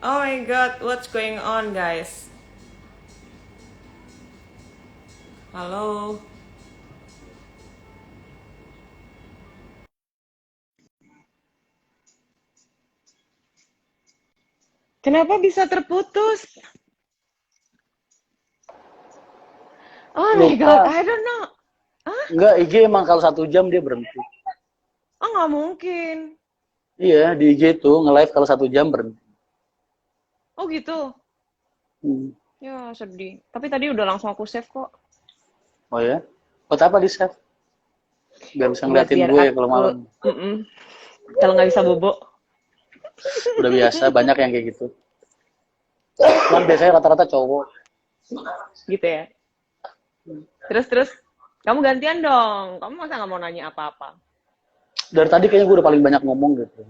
Oh my god, what's going on, guys? Halo. Kenapa bisa terputus? Oh my god, Lupa. I don't know. Hah? Enggak, IG emang kalau 1 jam dia berhenti. Oh, nggak mungkin. Iya, di IG tuh nge-live kalau 1 jam berhenti. Oh gitu. Hmm. Ya, sedih. Tapi tadi udah langsung aku save kok. Oh ya? Buat apa di save? Biar bisa Buat ngeliatin biar gue ya kalau aku... malam. Mm-mm. Kalau nggak bisa bobo. Udah biasa, banyak yang kayak gitu. Cuman biasanya rata-rata cowok. Gitu ya. Terus. Kamu gantian dong. Kamu masa nggak mau nanya apa-apa? Dari tadi kayaknya gue udah paling banyak ngomong gitu.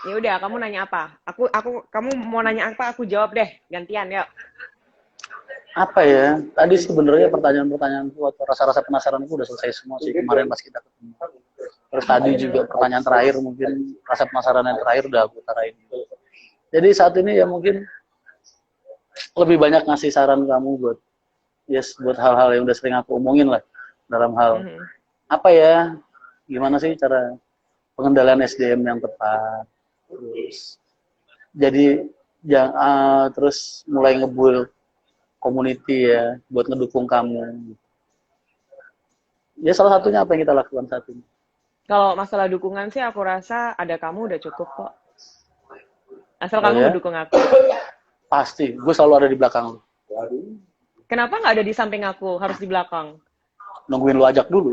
Ya udah, kamu nanya apa? Kamu mau nanya apa? Aku jawab deh. Gantian, yuk. Apa ya? Tadi sebenarnya pertanyaan-pertanyaanku atau rasa-rasa penasaranku udah selesai semua sih kemarin pas kita ketemu. Terus tadi juga pertanyaan terakhir mungkin rasa penasaran yang terakhir udah aku utarain. Jadi saat ini ya mungkin lebih banyak ngasih saran kamu buat buat hal-hal yang udah sering aku omongin lah dalam hal Mhm. apa ya, gimana sih cara pengendalian SDM yang tepat, terus jadi terus mulai ngebuild community ya buat ngedukung kamu. Ya salah satunya apa yang kita lakukan saat ini. Kalau masalah dukungan sih aku rasa ada kamu udah cukup kok. Asal Oh kamu ya, ngedukung aku. pasti gue selalu ada di belakang lu, Kenapa nggak ada di samping aku, harus di belakang? nungguin lu ajak dulu.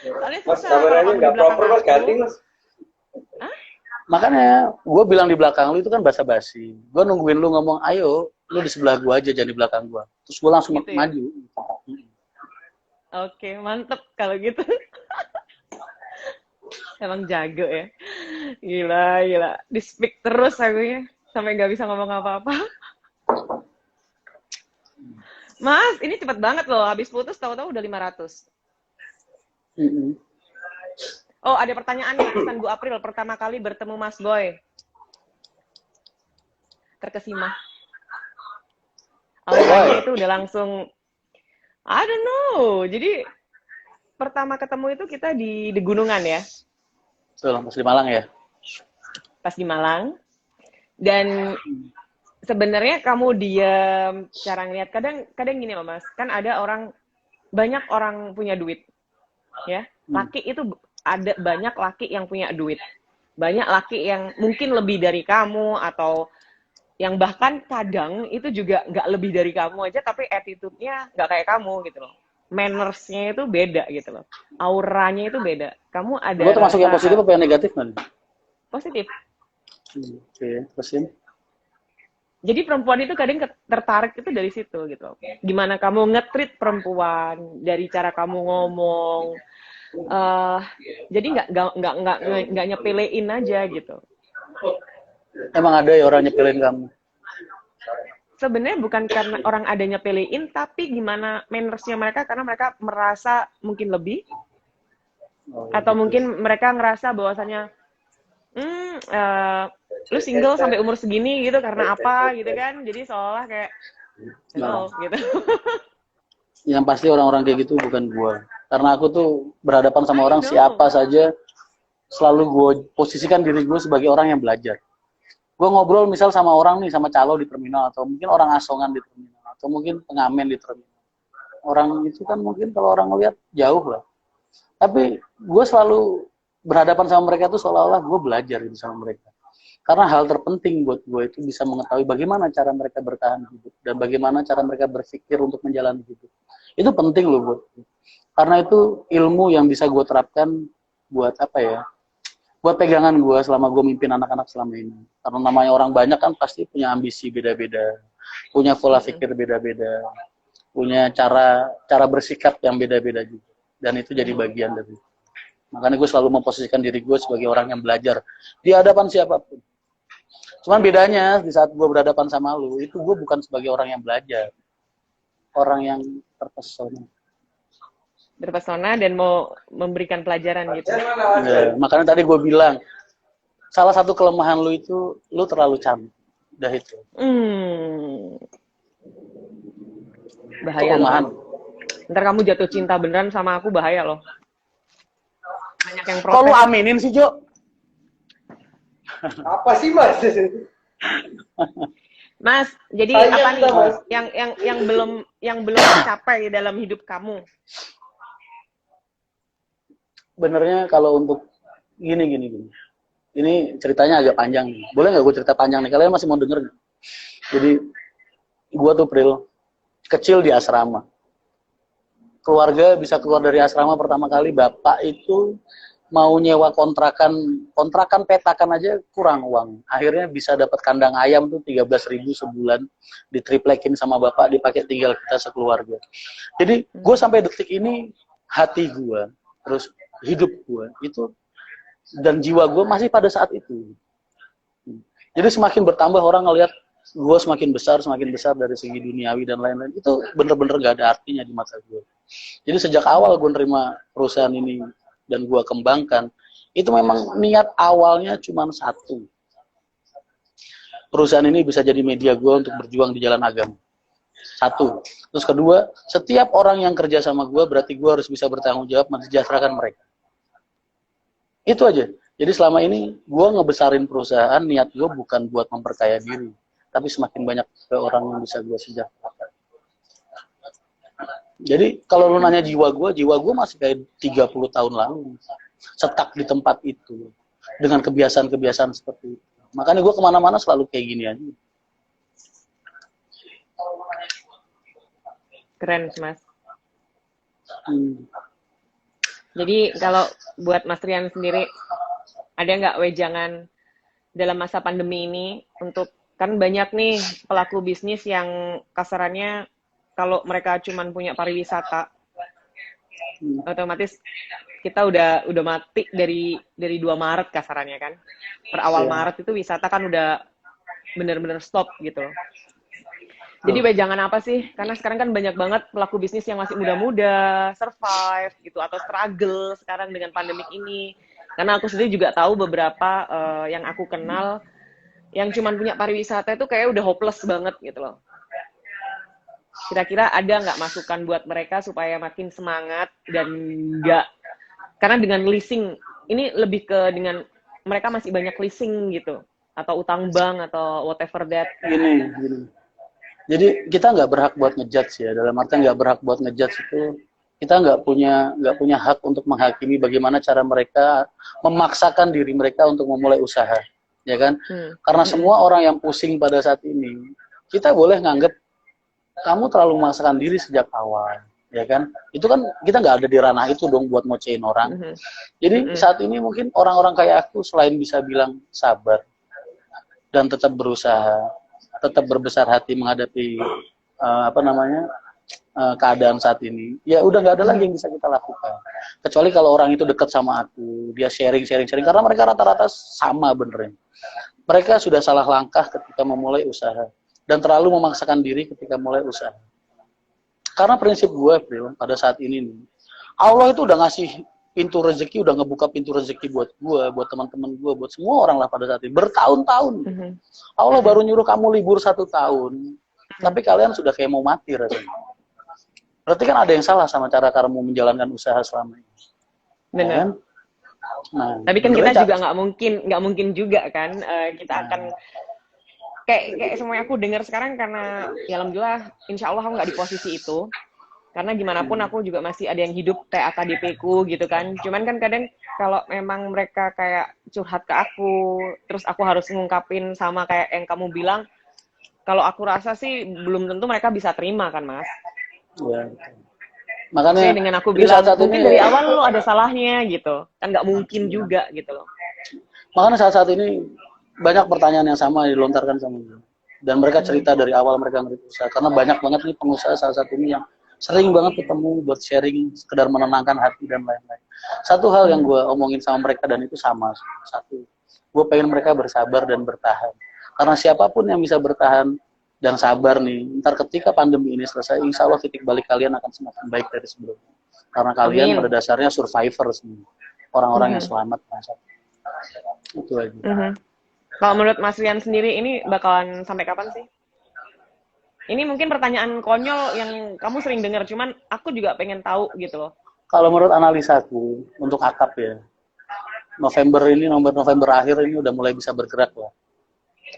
Soalnya Mas, susah kalau kameranya kamu di nggak belakang proper, Mas. aku. Ganti, Mas. Hah? Makanya gue bilang di belakang lu itu kan basa-basi, gue nungguin lu ngomong ayo lu di sebelah gue aja jangan di belakang gue, terus gue langsung Gitu ya? maju. Oke, mantep kalau gitu. Emang jago ya. Gila. Di speak terus aku ya. Sampai nggak bisa ngomong apa-apa. Mas, ini cepet banget loh. Habis putus tahu-tahu udah 500. Mm-mm. Oh, ada pertanyaan nih. Pesan Bu April. Pertama kali bertemu Mas Boy. Terkesima. Auranya Why? itu udah langsung, I don't know. Jadi, pertama ketemu itu kita di gunungan ya. Tuh, pas di Malang ya. Pas di Malang. Dan sebenarnya kamu diem, cara ngeliat. Kadang gini loh Mas. Kan ada orang, banyak orang punya duit. Ya, Hmm. laki itu ada banyak laki yang punya duit, banyak laki yang mungkin lebih dari kamu atau yang bahkan kadang itu juga nggak lebih dari kamu aja tapi attitude-nya nggak kayak kamu gitu loh, manners-nya itu beda gitu loh, auranya itu beda. Kamu ada Gue termasuk rasa yang positif apa yang negatif kan? positif. Oke, terusin. Jadi perempuan itu kadang tertarik itu dari situ gitu loh. Gimana kamu nge-treat perempuan, dari cara kamu ngomong, eh jadi nggak nyepelein aja gitu. Emang ada ya orang nyepelin kamu? Sebenarnya bukan karena orang ada nyepelein, tapi gimana mannersnya mereka karena mereka merasa mungkin lebih, Oh atau gitu. mungkin mereka ngerasa bahwasannya, hmm, lu single sampai umur segini gitu karena apa gitu kan? Jadi seolah kayak Nah, hello gitu. yang pasti orang-orang kayak gitu bukan gue. Karena aku tuh berhadapan sama I orang know. siapa saja, selalu gue posisikan diri gue sebagai orang yang belajar. Gue ngobrol misal sama orang nih, sama calo di terminal, atau mungkin orang asongan di terminal, atau mungkin pengamen di terminal. Orang itu kan mungkin kalau orang ngeliat jauh lah. Tapi gue selalu berhadapan sama mereka tuh seolah-olah gue belajar gitu sama mereka. Karena hal terpenting buat gue itu bisa mengetahui bagaimana cara mereka bertahan hidup dan bagaimana cara mereka berpikir untuk menjalani hidup. Itu penting loh buat gue. Karena itu ilmu yang bisa gue terapkan buat apa ya? Buat pegangan gue selama gue mimpin anak-anak selama ini. Karena namanya orang banyak kan pasti punya ambisi beda-beda, punya pola Mm-mm. pikir beda-beda, punya cara cara bersikap yang beda-beda juga. Dan itu jadi bagian dari. Makanya gue selalu memposisikan diri gue sebagai orang yang belajar di hadapan siapapun. Cuman bedanya di saat gue berhadapan sama lu, itu gue bukan sebagai orang yang belajar, orang yang terpesona. Berpesona dan mau memberikan pelajaran gitu. Ya, makanya tadi gue bilang, salah satu kelemahan lu itu lu terlalu cantik. Udah itu. Itu Bahaya kelemahan. loh. Ntar kamu jatuh cinta beneran sama aku, bahaya loh. Banyak yang Kok lu protes. aminin sih, Jo? Apa sih, Mas? Mas, jadi Sayang apa nih dah, Mas. yang belum tercapai dalam hidup kamu? Benernya kalau untuk gini. Ini ceritanya agak panjang nih. Boleh nggak gue cerita panjang nih? Kalian masih mau denger nggak? Jadi gue tuh Pril kecil di asrama. Keluarga bisa keluar dari asrama pertama kali, bapak itu mau nyewa kontrakan petakan aja kurang uang. Akhirnya bisa dapat kandang ayam tuh 13.000 sebulan, ditriplekin sama bapak, dipakai tinggal kita sekeluarga. Jadi gue sampai detik ini hati gue, terus hidup gue itu dan jiwa gue masih pada saat itu. Jadi semakin bertambah orang ngelihat gue semakin besar dari segi duniawi dan lain-lain. Itu bener-bener gak ada artinya di mata gue. Jadi sejak awal gue nerima perusahaan ini dan gue kembangkan, itu memang niat awalnya cuma satu. Perusahaan ini bisa jadi media gue untuk berjuang di jalan agama. Satu. Terus kedua, setiap orang yang kerja sama gue berarti gue harus bisa bertanggung jawab mensejahterakan mereka. Itu aja. Jadi selama ini gue ngebesarin perusahaan, niat gue bukan buat memperkaya diri, tapi semakin banyak orang yang bisa gue sejahterakan. Jadi kalau lu nanya jiwa gue masih kayak 30 tahun lalu. Setak di tempat itu. Dengan kebiasaan-kebiasaan seperti itu. Makanya gue kemana-mana selalu kayak gini aja. Keren, Mas. Jadi kalau buat Mas Rian sendiri, ada nggak wejangan dalam masa pandemi ini untuk, kan banyak nih pelaku bisnis yang kasarannya kalau mereka cuman punya pariwisata, otomatis kita udah mati dari 2 Maret kasarannya kan. Per awal Maret itu wisata kan udah bener-bener stop gitu loh. Jadi wejangan apa sih? Karena sekarang kan banyak banget pelaku bisnis yang masih muda-muda, survive gitu, atau struggle sekarang dengan pandemik ini. Karena aku sendiri juga tahu beberapa yang aku kenal yang cuman punya pariwisata itu kayak udah hopeless banget gitu loh. Kira-kira ada nggak masukan buat mereka supaya makin semangat dan nggak, karena dengan leasing ini lebih ke dengan mereka masih banyak leasing gitu atau utang bank atau whatever that. Gini. Jadi kita nggak berhak buat ngejudge ya. Dalam artian nggak berhak buat ngejudge itu kita nggak punya hak untuk menghakimi bagaimana cara mereka memaksakan diri mereka untuk memulai usaha, ya kan? Karena semua orang yang pusing pada saat ini, kita boleh nganggep kamu terlalu memaksakan diri sejak awal, ya kan? Itu kan kita nggak ada di ranah itu dong buat ngocehin orang. Jadi saat ini mungkin orang-orang kayak aku selain bisa bilang sabar dan tetap berusaha, tetap berbesar hati menghadapi keadaan saat ini, ya udah nggak ada lagi yang bisa kita lakukan. Kecuali kalau orang itu dekat sama aku, dia sharing, karena mereka rata-rata sama benernya. Mereka sudah salah langkah ketika memulai usaha dan terlalu memaksakan diri ketika mulai usaha. Karena prinsip gue, Pril, pada saat ini nih, Allah itu udah ngasih pintu rezeki, udah ngebuka pintu rezeki buat gue, buat teman-teman gue, buat semua orang lah pada saat ini, bertahun-tahun. Allah baru nyuruh kamu libur 1 tahun, tapi kalian sudah kayak mau mati rasanya. Berarti kan ada yang salah sama cara kamu menjalankan usaha selama ini. Benar. Ya kan? Nah, tapi kan kita juga nggak mungkin juga kan kita akan kayak semuanya aku dengar sekarang, karena ya alhamdulillah insya Allah aku nggak di posisi itu, karena gimana pun aku juga masih ada yang hidup kayak AKDP ku gitu kan. Cuman kan kadang kalau memang mereka kayak curhat ke aku, terus aku harus ngungkapin sama kayak yang kamu bilang, kalau aku rasa sih belum tentu mereka bisa terima kan, Mas. Ya. Makanya jadi dengan aku bilang mungkin dari awal lo ada salahnya gitu kan, nggak mungkin juga gitu loh. Makanya saat ini banyak pertanyaan yang sama dilontarkan sama gue, dan mereka cerita dari awal mereka ngerintis usaha, karena banyak banget nih pengusaha saat ini yang sering banget ketemu buat sharing, sekedar menenangkan hati dan lain-lain. Satu hal yang gue omongin sama mereka dan itu sama, satu, gue pengen mereka bersabar dan bertahan, karena siapapun yang bisa bertahan dan sabar nih, ntar ketika pandemi ini selesai, insya Allah titik balik kalian akan semakin baik dari sebelumnya. Karena kalian pada dasarnya survivor semua, orang-orang yang selamat. Itu aja. Kalau menurut Mas Rian sendiri ini bakalan sampai kapan sih? Ini mungkin pertanyaan konyol yang kamu sering dengar, cuman aku juga pengen tahu gitu loh. Kalau menurut analisaku untuk akap ya, November akhir ini udah mulai bisa bergerak lah.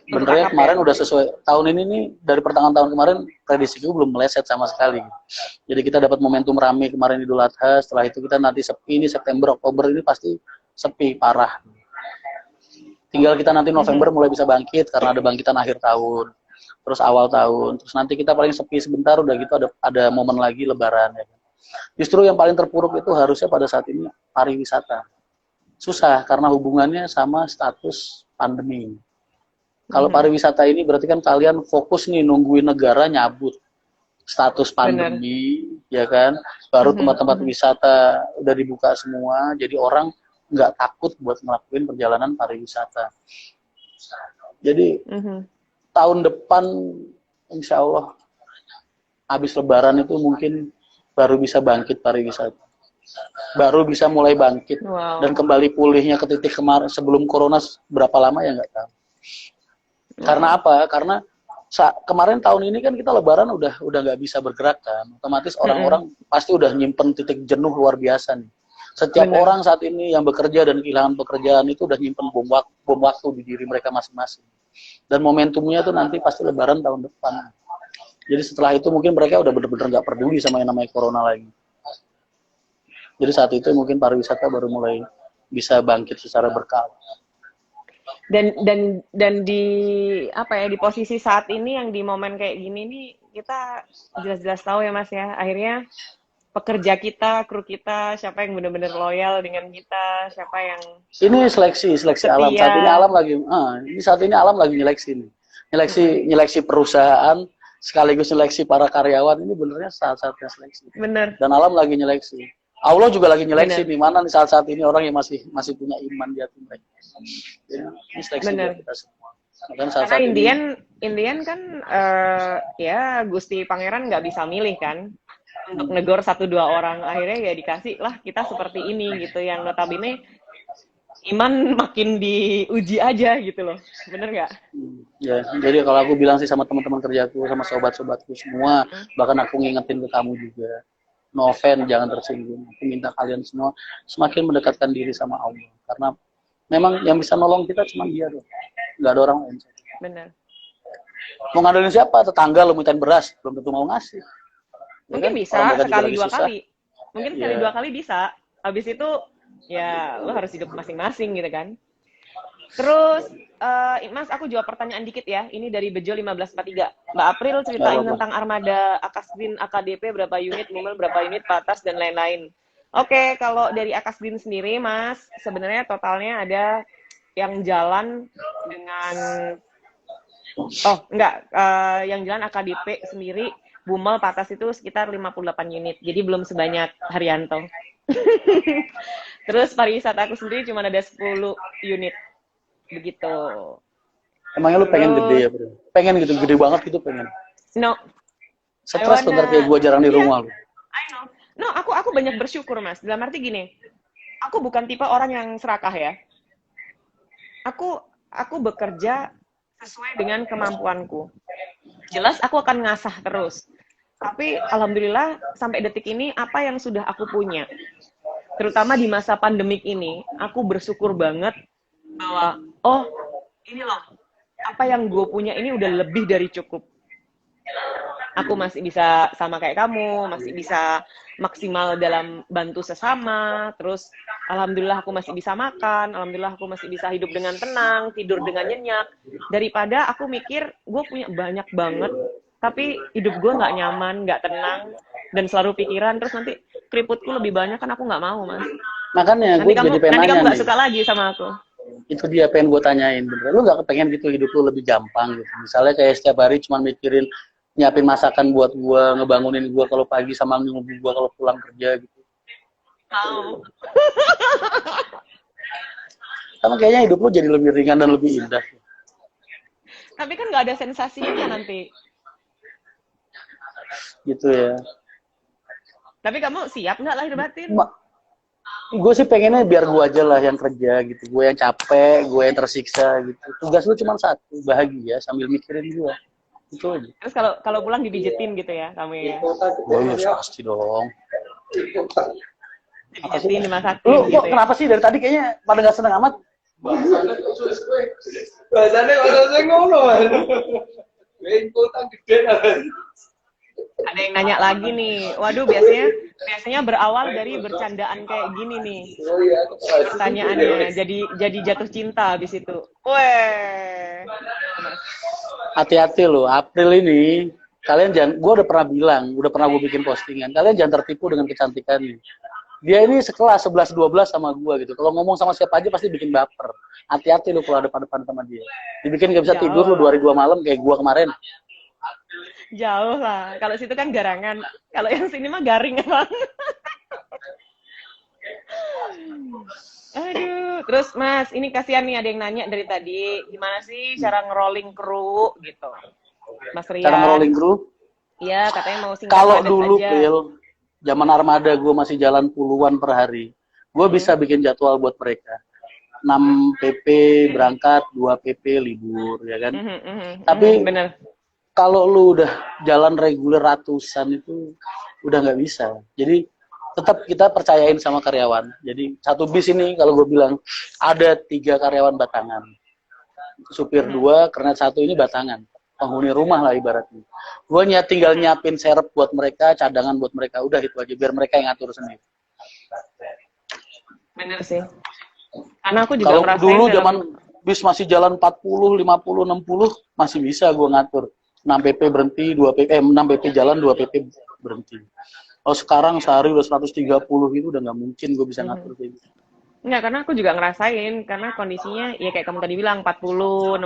Benernya kemarin udah sesuai, tahun ini nih dari pertengahan tahun kemarin prediksiku belum meleset sama sekali. Jadi kita dapat momentum rame kemarin Idul Adha, setelah itu kita nanti sepi, ini September Oktober ini pasti sepi parah. Tinggal kita nanti November mulai bisa bangkit karena ada bangkitan akhir tahun, terus awal tahun, terus nanti kita paling sepi sebentar, udah gitu ada momen lagi Lebaran ya. Justru yang paling terpuruk itu harusnya pada saat ini pariwisata. Susah karena hubungannya sama status pandemi. Kalau pariwisata ini berarti kan kalian fokus nih nungguin negara nyabut status pandemi, ya kan? Baru tempat-tempat wisata udah dibuka semua, jadi orang nggak takut buat ngelakuin perjalanan pariwisata. Jadi tahun depan insya Allah habis Lebaran itu mungkin baru bisa bangkit pariwisata, baru bisa mulai bangkit dan kembali pulihnya ke titik kemarin sebelum corona berapa lama ya nggak tahu. Karena apa? Karena kemarin tahun ini kan kita Lebaran udah nggak bisa bergerak kan, otomatis orang-orang pasti udah nyimpen titik jenuh luar biasa nih. Setiap orang saat ini yang bekerja dan kehilangan pekerjaan itu udah nyimpen bom waktu di diri mereka masing-masing. Dan momentumnya tuh nanti pasti Lebaran tahun depan. Jadi setelah itu mungkin mereka udah bener-bener nggak peduli sama yang namanya corona lagi. Jadi saat itu mungkin pariwisata baru mulai bisa bangkit secara berkala. Dan di apa ya, di posisi saat ini yang di momen kayak gini nih kita jelas-jelas tahu ya Mas ya, akhirnya pekerja kita, kru kita, siapa yang benar-benar loyal dengan kita, siapa yang ini seleksi alam saat ini alam lagi nyeleksi perusahaan sekaligus nyeleksi para karyawan. Ini benernya saat-saatnya seleksi. Bener. Dan alam lagi nyeleksi. Allah juga lagi nyeleksi di mana nih saat-saat ini orang yang masih punya iman di hati mereka. Jadi, ini seleksi buat kita semua. Karena Indian kan ya Gusti Pangeran nggak bisa milih kan untuk negor 1-2 orang, akhirnya ya dikasih lah kita seperti ini gitu, yang notabene iman makin diuji aja gitu loh, bener nggak? Ya, jadi kalau aku bilang sih sama teman-teman kerjaku, sama sobat-sobatku semua, bahkan aku ngingetin ke kamu juga, no offense, jangan tersinggung. Aku minta kalian semua semakin mendekatkan diri sama Allah, karena memang yang bisa nolong kita cuma Dia doang, nggak ada orang lain. Bener. Mau ngandelin siapa? Tetangga lo mintain beras, belum tentu mau ngasih. Mungkin bisa sekali 2 kali. Mungkin sekali 2 kali bisa. Habis itu ya lo harus hidup masing-masing gitu kan. Terus Mas, aku jawab pertanyaan dikit ya. Ini dari Bejo 1543. Mbak April ceritain tentang armada Akasbin AKDP berapa unit, Mumel berapa unit, Patas dan lain-lain. Oke, kalau dari Akasbin sendiri Mas, sebenarnya totalnya ada yang jalan dengan yang jalan AKDP sendiri Bumel Patas itu sekitar 58 unit. Jadi belum sebanyak Haryanto. Terus pariwisata aku sendiri cuma ada 10 unit. Begitu. Emangnya lu pengen gede ya, Bro? Pengen gitu, gede banget gitu pengen? No. Stres tuh kayak gue jarang di rumah lu. I know. No, aku banyak bersyukur, Mas. Dalam arti gini, aku bukan tipe orang yang serakah ya. Aku bekerja sesuai dengan kemampuanku. Jelas aku akan ngasah terus. Tapi alhamdulillah sampai detik ini apa yang sudah aku punya, terutama di masa pandemik ini, aku bersyukur banget bahwa ini loh, apa yang gue punya ini udah lebih dari cukup. Aku masih bisa sama kayak kamu, masih bisa maksimal dalam bantu sesama, terus alhamdulillah aku masih bisa makan, alhamdulillah aku masih bisa hidup dengan tenang, tidur dengan nyenyak, daripada aku mikir gue punya banyak banget tapi hidup gue nggak nyaman, nggak tenang, dan selalu pikiran, terus nanti keriputku lebih banyak, kan aku nggak mau, Mas. Makanya gue jadi pengen nanya nanti kamu nggak suka lagi sama aku. Itu dia pengen gue tanyain, bener. Lu nggak kepengen gitu hidup lu lebih gampang gitu? Misalnya kayak setiap hari cuma mikirin nyiapin masakan buat gue, ngebangunin gue kalau pagi sama nunggu gue kalau pulang kerja gitu. Mau. Karena kayaknya hidup lu jadi lebih ringan dan lebih indah. Tapi kan nggak ada sensasinya nanti. Gitu ya. Tapi kamu siap nggak lahir batin? Gue sih pengennya biar gue aja lah yang kerja gitu, gue yang capek, gue yang tersiksa gitu. Tugas lu cuma satu, bahagia sambil mikirin gue, itu aja. Terus kalau kalau pulang dipijetin gitu ya kamu ya? Oh iya pasti dong. Dipijetin, dimasakin Lu gitu kok ya? kenapa sih dari tadi kayaknya pada nggak seneng amat? Bahasanya ngono, Mas. Ingkutan gede. Ada yang nanya lagi nih. Waduh, biasanya berawal dari bercandaan kayak gini nih. Oh iya, Pertanyaannya jadi jatuh cinta habis itu. Weh. Hati-hati loh, April ini kalian jangan, gue udah pernah bilang, udah pernah gue bikin postingan, kalian jangan tertipu dengan kecantikannya. Dia ini sekelas 11-12 sama gue gitu. Kalau ngomong sama siapa aja pasti bikin baper. Hati-hati lu kalau ada depan sama dia. Dibikin gak bisa tidur lu 2 hari 2 malam kayak gue kemarin. Jauh lah. Kalau situ kan garangan. Kalau yang sini mah garing emang. Aduh. Terus Mas, ini kasihan nih ada yang nanya dari tadi. Gimana sih cara ngerolling kru gitu? Mas Rian. Cara ngerolling kru? Iya, katanya mau singkat Kalau padat dulu, aja. Phil, zaman armada gue masih jalan puluhan per hari. Gue bisa bikin jadwal buat mereka. 6 PP berangkat, 2 PP libur, ya kan? Tapi bener. kalau lu udah jalan reguler ratusan itu udah nggak bisa. Jadi tetap kita percayain sama karyawan. Jadi satu bis ini kalau gue bilang ada 3 karyawan batangan, supir 2, kernet 1 ini batangan, penghuni rumah lah ibaratnya. Gue tinggal nyiapin serep buat mereka, cadangan buat mereka, udah itu aja biar mereka yang ngatur sendiri. Bener sih. Karena aku juga kalau ngerasain dulu dalam... zaman bis masih jalan 40, 50, 60 masih bisa gue ngatur. 6 PP berhenti, 2 PP, 6 PP jalan, 2 PP berhenti. Oh sekarang sehari udah 130 itu udah nggak mungkin gue bisa ngatur kayak gitu. Enggak, karena aku juga ngerasain, karena kondisinya ya kayak kamu tadi bilang 40, 60,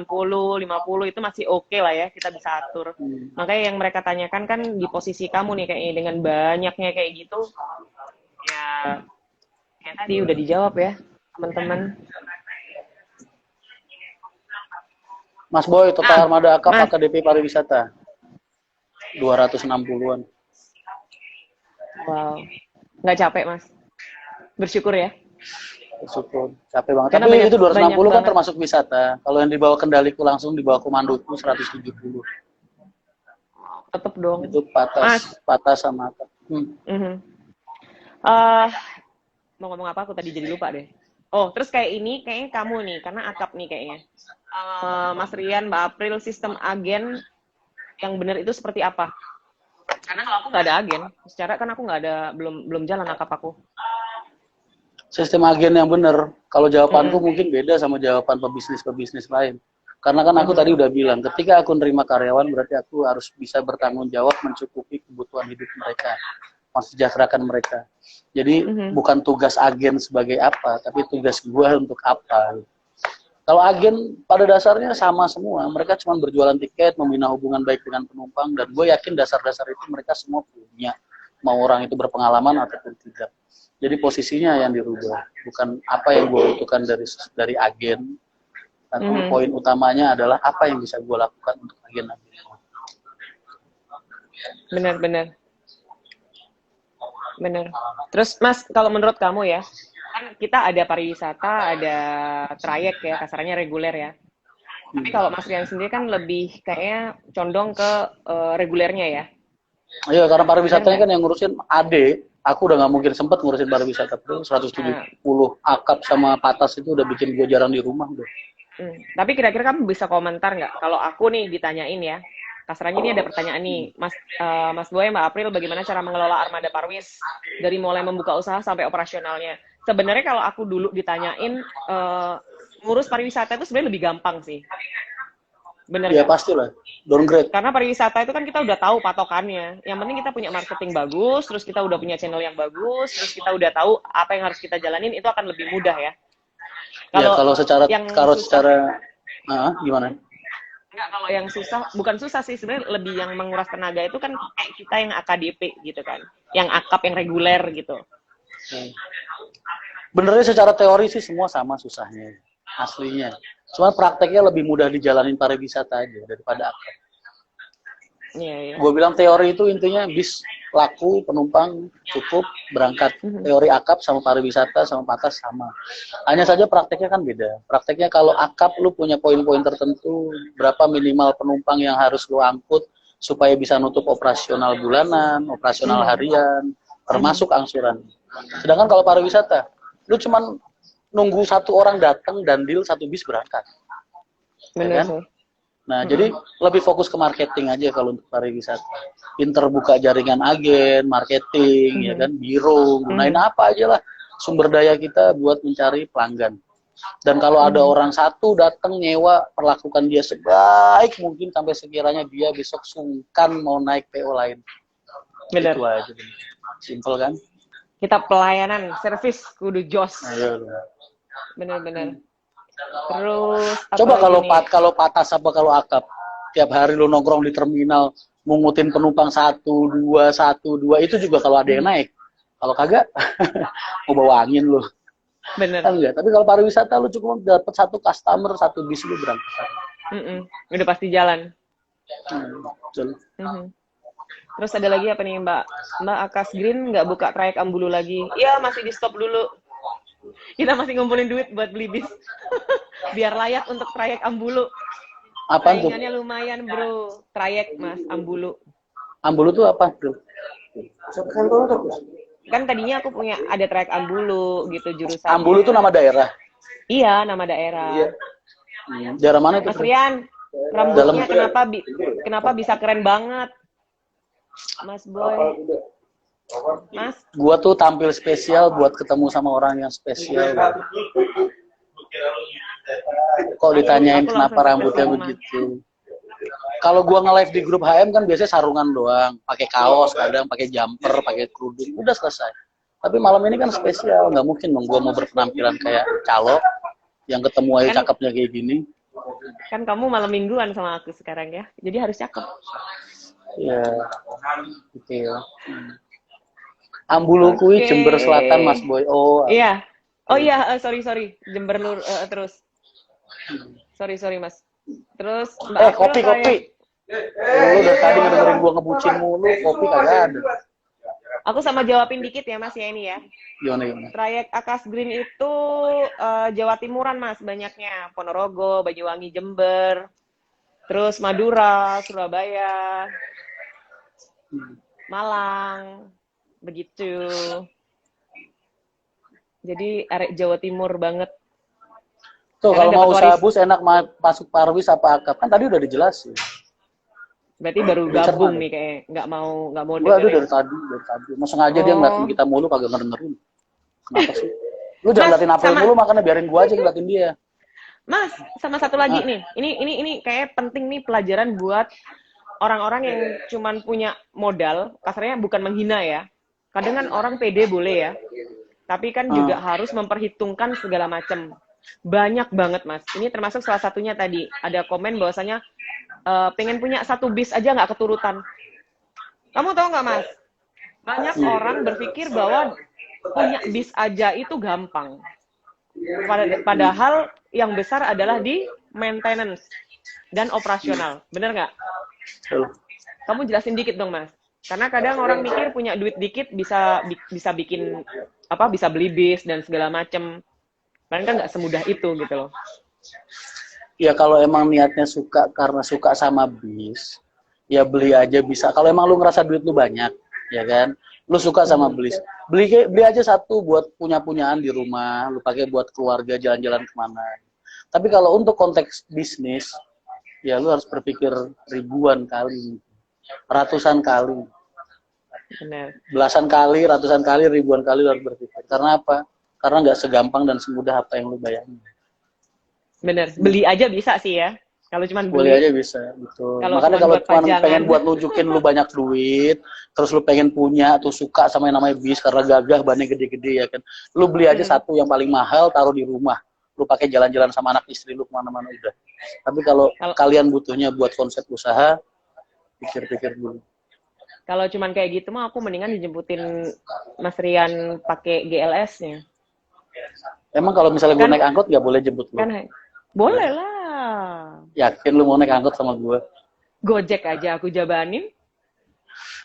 50 itu masih oke lah ya, kita bisa atur. Makanya yang mereka tanyakan kan di posisi kamu nih kayaknya dengan banyaknya kayak gitu, ya kayak tadi udah dijawab ya teman-teman. Mas Boy, total armada akap AKDP pariwisata 260-an. Wow, nggak capek Mas? Bersyukur ya? Bersyukur, capek banget. Karena tapi itu 260 kan banget. termasuk wisata. Kalau yang dibawa kendaliku langsung dibawa komandoku 170. Tetep dong. Itu patah sama akap. Mau ngomong apa? Aku tadi jadi lupa deh. Oh, terus kayaknya kamu nih, karena akap nih kayaknya. Mas Rian, Mbak April, sistem agen yang benar itu seperti apa? Karena kalau aku nggak ada agen, secara kan aku nggak ada, belum jalan akap aku. Sistem agen yang benar, kalau jawabanku mungkin beda sama jawaban pebisnis lain. Karena kan aku tadi udah bilang, ketika aku nerima karyawan berarti aku harus bisa bertanggung jawab mencukupi kebutuhan hidup mereka, mensejahterakan mereka. Jadi bukan tugas agen sebagai apa, tapi tugas gua untuk apa. Kalau agen pada dasarnya sama semua, mereka cuma berjualan tiket, membina hubungan baik dengan penumpang, dan gue yakin dasar-dasar itu mereka semua punya, mau orang itu berpengalaman ataupun tidak. Jadi posisinya yang dirubah, bukan apa yang gue butuhkan dari agen, tapi poin utamanya adalah apa yang bisa gue lakukan untuk agen-agen. Benar. Terus Mas, kalau menurut kamu ya, kan kita ada pariwisata, ada trayek ya, kasarannya reguler ya. Tapi kalau Mas Rian sendiri kan lebih kayaknya condong ke regulernya ya. Iya, karena pariwisatanya kan yang ngurusin AD. Aku udah nggak mungkin sempet ngurusin pariwisata. 170 akap sama patas itu udah bikin gue jarang di rumah. Tapi kira-kira kamu bisa komentar nggak? Kalau aku nih ditanyain ya, kasarannya ini ada pertanyaan nih, Mas Boy, Mbak April, bagaimana cara mengelola armada parwis dari mulai membuka usaha sampai operasionalnya? Sebenarnya kalau aku dulu ditanyain ngurus pariwisata itu sebenarnya lebih gampang sih. Bener ya kan? pastilah, downgrade. Karena pariwisata itu kan kita udah tahu patokannya. Yang penting kita punya marketing bagus, terus kita udah punya channel yang bagus, terus kita udah tahu apa yang harus kita jalanin, itu akan lebih mudah ya. Kalau secara gimana? Enggak, kalau yang susah, bukan susah sih sebenarnya, lebih yang menguras tenaga itu kan kayak kita yang AKDP gitu kan, yang akap yang reguler gitu. Benernya secara teori sih semua sama susahnya, aslinya. Cuma prakteknya lebih mudah dijalanin pariwisata aja daripada akap. Iya, iya. Gue bilang teori itu intinya bis laku, penumpang cukup, berangkat. Teori akap sama pariwisata sama patas sama. Hanya saja prakteknya kan beda. Prakteknya kalau akap lu punya poin-poin tertentu, berapa minimal penumpang yang harus lu angkut supaya bisa nutup operasional bulanan, operasional harian, termasuk angsuran. Sedangkan kalau pariwisata, lu cuman nunggu satu orang datang dan deal satu bis berangkat. Bener Ya kan? sih. Nah, jadi lebih fokus ke marketing aja kalau untuk pariwisata. Pinter buka jaringan agen, marketing, ya kan, biro, gunain apa aja lah sumber daya kita buat mencari pelanggan. Dan kalau ada orang satu datang nyewa, perlakukan dia sebaik mungkin sampai sekiranya dia besok sungkan mau naik PO lain. Bener. Itu aja. Simple kan? Kita pelayanan, servis kudu jos. Ayo. Bener-bener. Terus Coba apalagi kalau patas apa kalau akap, tiap hari lu nongkrong di terminal mungutin penumpang satu dua itu juga kalau ada yang naik. Kalau kagak mau bawa angin lu. bener. Kan enggak. Tapi kalau pariwisata lu cukup dapat satu customer, satu bis lu berangkat. Udah pasti jalan. Betul. Terus ada lagi apa nih Mbak? Mbak Akas Green nggak buka trayek Ambulu lagi? Iya, masih di stop dulu. Kita masih ngumpulin duit buat beli bis. Biar layak untuk trayek Ambulu. Apaan tuh? Saingannya lumayan bro. Trayek Mas, Ambulu. Ambulu tuh apa, Bro? Kan tadinya aku punya ada trayek Ambulu gitu jurusan. Ambulu tuh nama daerah. Iya, nama daerah. Daerah mana itu? Mas Rian, rambutnya kenapa bisa keren banget? Mas Boy. Mas, Gua tuh tampil spesial buat ketemu sama orang yang spesial. Kok ditanyain Aku kenapa langsung rambutnya ke rumah. begitu? Kalau gua nge-live di grup HM kan biasanya sarungan doang, pakai kaos, kadang pakai jumper, pakai kerudung, udah selesai. Tapi malam ini kan spesial, nggak mungkin dong gua mau berpenampilan kayak calo yang ketemu aja cakepnya kayak gini. kan kamu malam mingguan sama aku sekarang ya. Jadi harus cakep. Ya, gitu ya. Ambulu kui Oke. Jember Selatan, Mas Boy. Oh, Iya. Oh iya, sorry. Jember Lur terus. Sorry Mas. Terus Mbak April kopi. Lu dari tadi ngedengerin gua ngebucin mulu, kopi kagak ada. Aku sama jawabin dikit ya Mas ya ini ya. Gimana? Trayek Akas Green itu Jawa Timuran Mas banyaknya. Ponorogo, Banyuwangi, Jember. Terus Madura, Surabaya, Malang. Begitu. Jadi arek Jawa Timur banget. Tuh Karena kalau mau dapat usaha waris. bus enak masuk parwis apa akap kan tadi udah dijelasin. Berarti baru gabung nih kayak nggak mau Gua aduh dengerin. dari tadi. Masa sengaja dia ngeliatin kita mulu kagak ngedengerin. Kenapa sih? Lu jangan Mas, ngeliatin April sama- mulu makanya biarin gua aja ngeliatin dia. Mas, sama satu lagi nih. Ini kayak penting nih pelajaran buat orang-orang yang cuman punya modal. Kasarnya bukan menghina ya. Kadang kan orang pede boleh ya. Tapi kan juga harus memperhitungkan segala macam. Banyak banget Mas. Ini termasuk salah satunya tadi. Ada komen bahwasanya pengen punya satu bis aja nggak keturutan. Kamu tahu nggak Mas? Banyak orang berpikir bahwa punya bis aja itu gampang. Padahal yang besar adalah di maintenance dan operasional. Bener nggak? Tuh. Kamu jelasin dikit dong Mas. Karena kadang orang mikir punya duit dikit bisa bikin bisa beli bis dan segala macem. Padahal kan nggak semudah itu gitu loh. Ya kalau emang niatnya suka karena suka sama bis, ya beli aja bisa. Kalau emang lu ngerasa duit lu banyak, ya kan? Lu suka sama beli aja satu buat punyaan di rumah, lu pakai buat keluarga jalan-jalan kemana. Tapi kalau untuk konteks bisnis, ya lu harus berpikir ribuan kali, ratusan kali, Benar. belasan kali, ratusan kali, ribuan kali lu harus berpikir. Karena apa? Karena nggak segampang dan semudah apa yang lu bayangin. Bener. Beli aja bisa sih ya. Kalau cuma Boleh beli. aja bisa, betul. Kalau Makanya cuma kalau buat cuma pajangan. pengen buat nunjukin lu banyak duit, terus lu pengen punya tuh suka sama yang namanya bis karena gagah bannya gede-gede ya kan. Lu beli aja satu yang paling mahal taruh di rumah. Lu pakai jalan-jalan sama anak istri lu kemana-mana udah. Tapi kalau kalian butuhnya buat konsep usaha, pikir-pikir dulu. Kalau cuman kayak gitu mah aku mendingan dijemputin Mas Rian pakai GLS-nya. Emang kalau misalnya gue naik angkot nggak boleh jemput lu? Kan boleh lah. Yakin lu mau naik angkot sama gue? Gojek aja aku jabanin.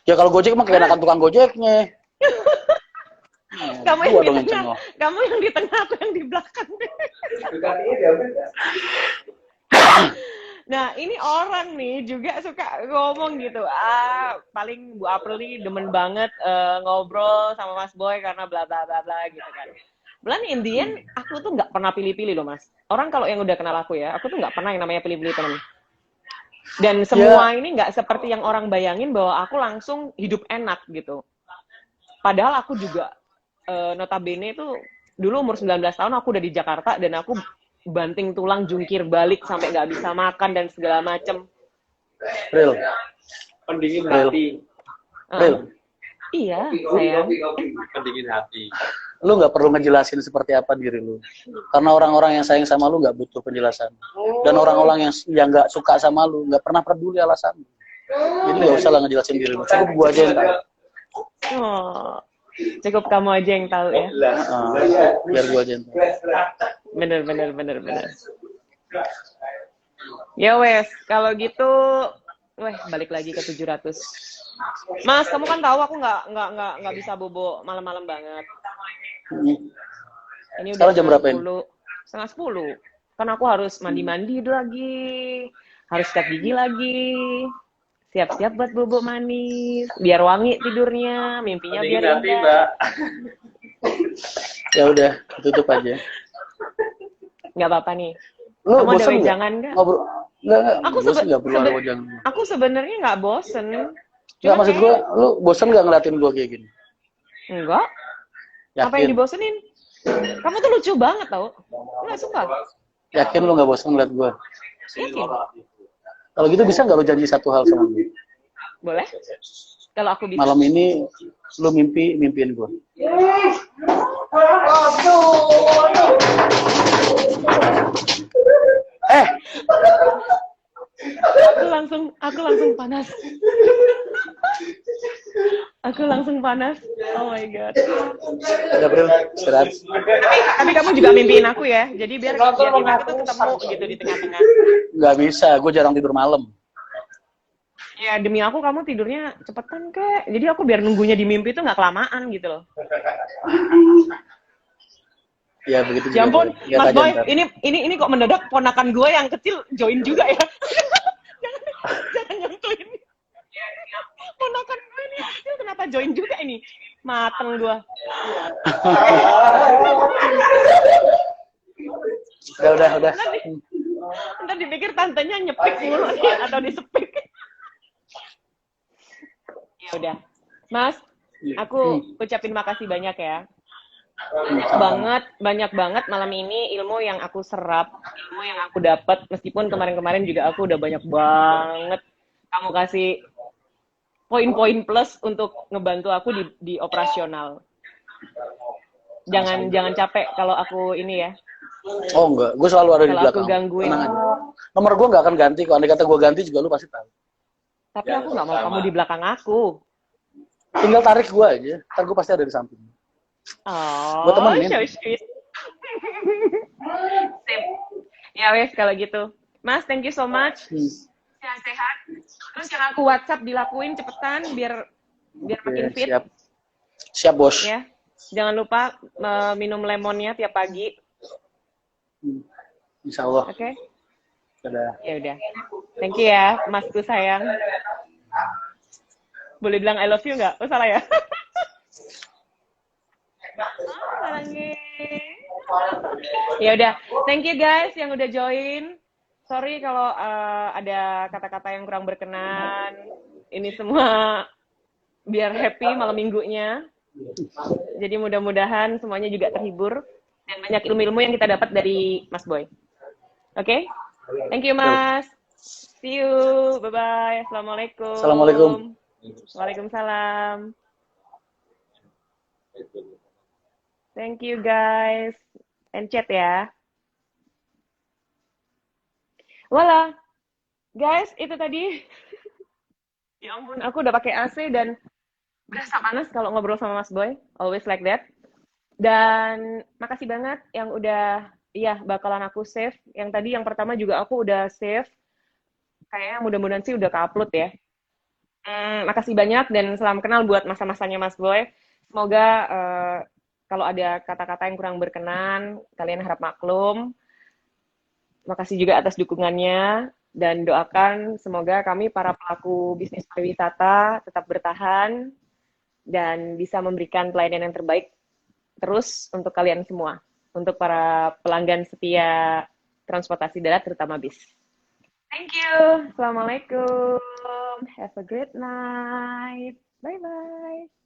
Ya kalau Gojek mah keenakan tukang Gojeknya. Kamu yang Gua di dong yang tengah, cengok. kamu yang di tengah, aku yang di belakang. Dekatinya diambil nggak? Nah, ini orang nih juga suka ngomong gitu. Paling Bu April nih demen banget ngobrol sama Mas Boy karena bla bla bla bla gitu kan. Bulan in the end, aku tuh nggak pernah pilih-pilih loh, Mas. Orang kalau yang udah kenal aku ya, aku tuh nggak pernah yang namanya pilih-pilih temen. Dan semua ini nggak seperti yang orang bayangin bahwa aku langsung hidup enak gitu. Padahal aku juga notabene itu dulu umur 19 tahun aku udah di Jakarta dan aku banting tulang jungkir balik sampai nggak bisa makan dan segala macem. Real. Pendingin Real. hati. Real. Iya, Kopi, sayang. kopi. Pendingin hati. Lu nggak perlu ngejelasin seperti apa diri lu. Karena orang-orang yang sayang sama lu nggak butuh penjelasan. Dan orang-orang yang nggak suka sama lu nggak pernah peduli alasan. Jadi nggak usah lah ngejelasin diri lu. Cukup gua aja yang tahu. Oh, cukup kamu aja yang tahu ya. Biar gua aja yang tahu. Bener. Ya wes, kalau gitu, balik lagi ke 700. Mas, kamu kan tahu aku nggak bisa bobo malam-malam banget. Ini udah Sekarang jam berapa ini? 9:30. Kan aku harus mandi-mandi lagi, harus sikat gigi lagi, siap-siap buat bobo manis, biar wangi tidurnya, mimpinya biar Pendingin hati, indah. Mbak. Ya udah, tutup aja. Nggak apa-apa nih. Lu Kamu ada bosen wejangan nggak? Ngobrol? Enggak. Aku Bosen nggak perlu ada wejangan. Aku sebenarnya nggak bosen. Enggak, maksud gua, lu bosen nggak ngeliatin gua kayak gini? Enggak. Yakin? Apa yang dibosenin? Kamu tuh lucu banget tau. Nggak suka? Yakin lu nggak bosen ngeliat gua? Yakin? Kalau gitu bisa nggak lu janji satu hal sama gue? Boleh? Kalau aku bisa. Malam ini lu mimpiin gua. Aku langsung panas. Aku langsung panas. Oh my god. Udah April, istirahat. Tapi kamu juga mimpiin aku ya. Jadi biar kita tuh ketemu gitu di tengah-tengah. Nggak bisa, gue jarang tidur malam. Ya demi aku kamu tidurnya cepetan kek. Jadi aku biar nunggunya di mimpi tuh nggak kelamaan gitu loh. Ya begitu juga. Ya ampun, Lihat Mas aja Boy, ntar. ini kok mendadak ponakan gue yang kecil join juga ya. jangan nyentuhin. Ponakan gue nih yang kecil kenapa join juga ini? Mateng gue. Udah. Ntar dipikir tantenya nyepik mulu nih atau disepik. Ya udah, Mas, aku ucapin makasih banyak ya. Banyak banget malam ini ilmu yang aku serap, ilmu yang aku dapat, meskipun kemarin-kemarin juga aku udah banyak banget kamu kasih poin-poin plus untuk ngebantu aku di operasional. Jangan capek kalau aku ini ya. Oh enggak, gue selalu ada di Kalau aku belakang. gangguin. Tenang aja. Nomor gue nggak akan ganti, kalau andai kata gue ganti juga lu pasti tahu. Tapi aku nggak mau kamu di belakang aku. Tinggal tarik gue aja, ntar gue pasti ada di samping. Oh, Gua temenin. so sweet. Sip. Ya wes kalau gitu. Mas, thank you so much. Sehat-sehat. Terus yang aku WhatsApp dilakuin cepetan biar makin fit. Siap bos. Ya. Jangan lupa minum lemonnya tiap pagi. Insya Allah. Oke. Dadah. Ya udah. Thank you ya, Masku sayang. Boleh bilang I love you nggak? Oh salah ya. Ya udah, thank you guys yang udah join. Sorry kalau ada kata-kata yang kurang berkenan. Ini semua biar happy malam minggunya. Jadi mudah-mudahan semuanya juga terhibur dan banyak ilmu-ilmu yang kita dapat dari Mas Boy. Oke? Thank you Mas. See you. Bye-bye. Assalamualaikum. Assalamualaikum. Waalaikumsalam. Thank you guys. And chat ya. Wala. Guys, itu tadi. Ya ampun, aku udah pakai AC dan berasa panas kalau ngobrol sama Mas Boy. Always like that. Dan makasih banget yang udah bakalan aku save. Yang tadi yang pertama juga aku udah save. Kayaknya mudah-mudahan sih udah ke-upload ya. Makasih banyak dan salam kenal buat masa-masanya Mas Boy. Semoga kalau ada kata-kata yang kurang berkenan, kalian harap maklum. Makasih juga atas dukungannya dan doakan semoga kami para pelaku bisnis pariwisata tetap bertahan dan bisa memberikan pelayanan yang terbaik terus untuk kalian semua, untuk para pelanggan setia transportasi darat terutama bis. Thank you. Assalamualaikum. Have a great night. Bye-bye.